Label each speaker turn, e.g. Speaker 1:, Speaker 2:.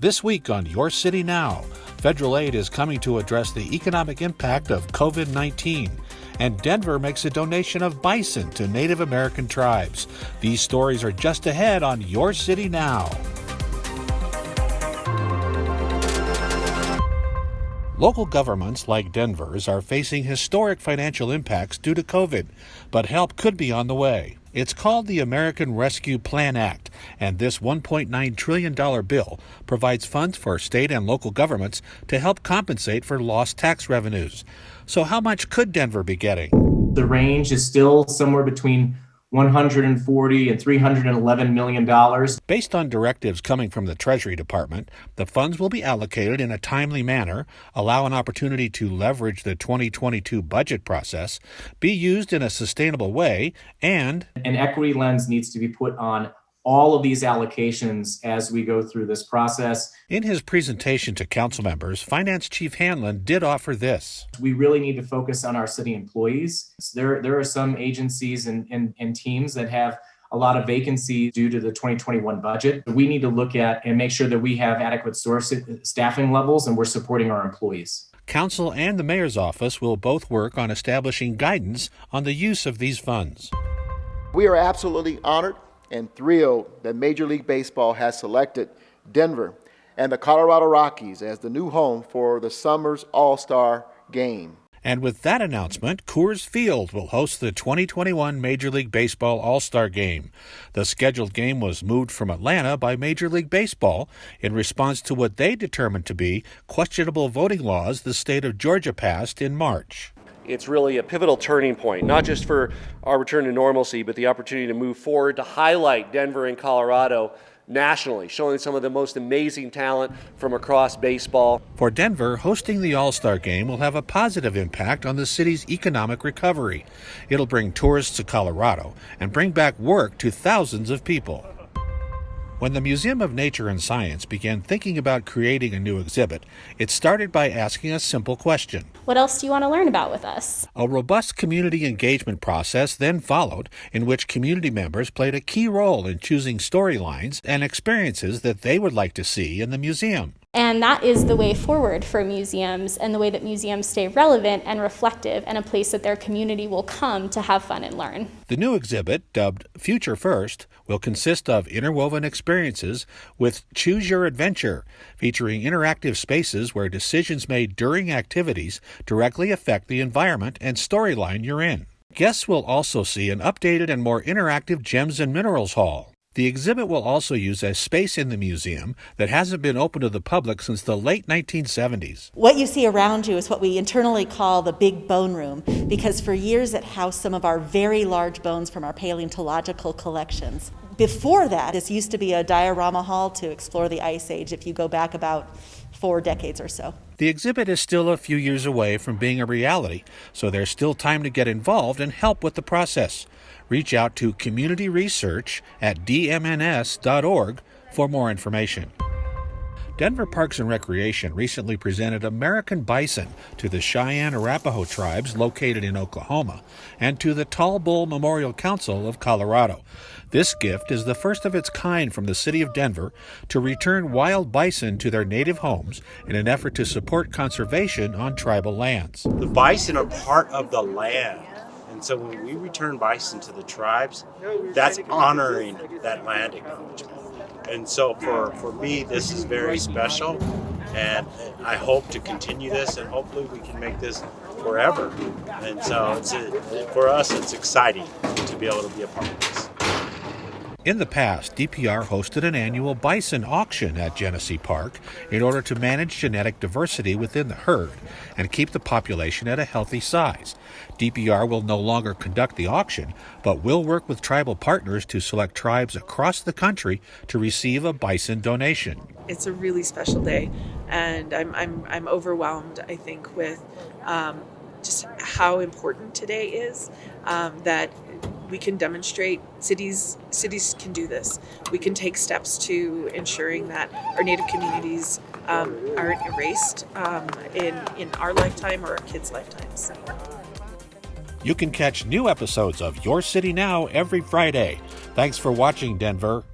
Speaker 1: This week on Your City Now, federal aid is coming to address the economic impact of COVID-19. And Denver makes a donation of bison to Native American tribes. These stories are just ahead on Your City Now. Local governments like Denver's are facing historic financial impacts due to COVID, but help could be on the way. It's called the American Rescue Plan Act, and this $1.9 trillion bill provides funds for state and local governments to help compensate for lost tax revenues. So how much could Denver be getting?
Speaker 2: The range is still somewhere between $140 and $311 million.
Speaker 1: Based on directives coming from the Treasury Department, the funds will be allocated in a timely manner, allow an opportunity to leverage the 2022 budget process, be used in a sustainable way, and
Speaker 2: an equity lens needs to be put on all of these allocations as we go through this process.
Speaker 1: In his presentation to council members, Finance Chief Hanlon did offer this.
Speaker 2: We really need to focus on our city employees. There are some agencies and teams that have a lot of vacancies due to the 2021 budget. We need to look at and make sure that we have adequate staffing levels and we're supporting our employees.
Speaker 1: Council and the mayor's office will both work on establishing guidance on the use of these funds.
Speaker 3: We are absolutely honored and thrilled that Major League Baseball has selected Denver and the Colorado Rockies as the new home for the summer's All-Star Game.
Speaker 1: And with that announcement, Coors Field will host the 2021 Major League Baseball All-Star Game. The scheduled game was moved from Atlanta by Major League Baseball in response to what they determined to be questionable voting laws the state of Georgia passed in March.
Speaker 4: It's really a pivotal turning point, not just for our return to normalcy, but the opportunity to move forward to highlight Denver and Colorado nationally, showing some of the most amazing talent from across baseball.
Speaker 1: For Denver, hosting the All-Star Game will have a positive impact on the city's economic recovery. It'll bring tourists to Colorado and bring back work to thousands of people. When the Museum of Nature and Science began thinking about creating a new exhibit, it started by asking a simple question.
Speaker 5: What else do you want to learn about with us?
Speaker 1: A robust community engagement process then followed, in which community members played a key role in choosing storylines and experiences that they would like to see in the museum.
Speaker 5: And that is the way forward for museums and the way that museums stay relevant and reflective and a place that their community will come to have fun and learn.
Speaker 1: The new exhibit, dubbed Future First, will consist of interwoven experiences with Choose Your Adventure, featuring interactive spaces where decisions made during activities directly affect the environment and storyline you're in. Guests will also see an updated and more interactive Gems and Minerals Hall. The exhibit will also use a space in the museum that hasn't been open to the public since the late 1970s.
Speaker 6: What you see around you is what we internally call the Big Bone Room, because for years it housed some of our very large bones from our paleontological collections. Before that, this used to be a diorama hall to explore the Ice Age if you go back about 4 decades or so.
Speaker 1: The exhibit is still a few years away from being a reality, so there's still time to get involved and help with the process. Reach out to Community Research at dmns.org for more information. Denver Parks and Recreation recently presented American bison to the Cheyenne Arapaho tribes located in Oklahoma and to the Tall Bull Memorial Council of Colorado. This gift is the first of its kind from the city of Denver to return wild bison to their native homes in an effort to support conservation on tribal lands.
Speaker 7: The bison are part of the land. And so when we return bison to the tribes, that's honoring that land acknowledgement. And so for me, this is very special, and I hope to continue this, and hopefully we can make this forever. And so for us, it's exciting to be able to be a part of this.
Speaker 1: In the past, DPR hosted an annual bison auction at Genesee Park in order to manage genetic diversity within the herd and keep the population at a healthy size. DPR will no longer conduct the auction, but will work with tribal partners to select tribes across the country to receive a bison donation.
Speaker 8: It's a really special day, and I'm overwhelmed, I think, with just how important today is, that we can demonstrate cities can do this. We can take steps to ensuring that our Native communities aren't erased in our lifetime or our kids' lifetimes.
Speaker 1: You can catch new episodes of Your City Now every Friday. Thanks for watching, Denver.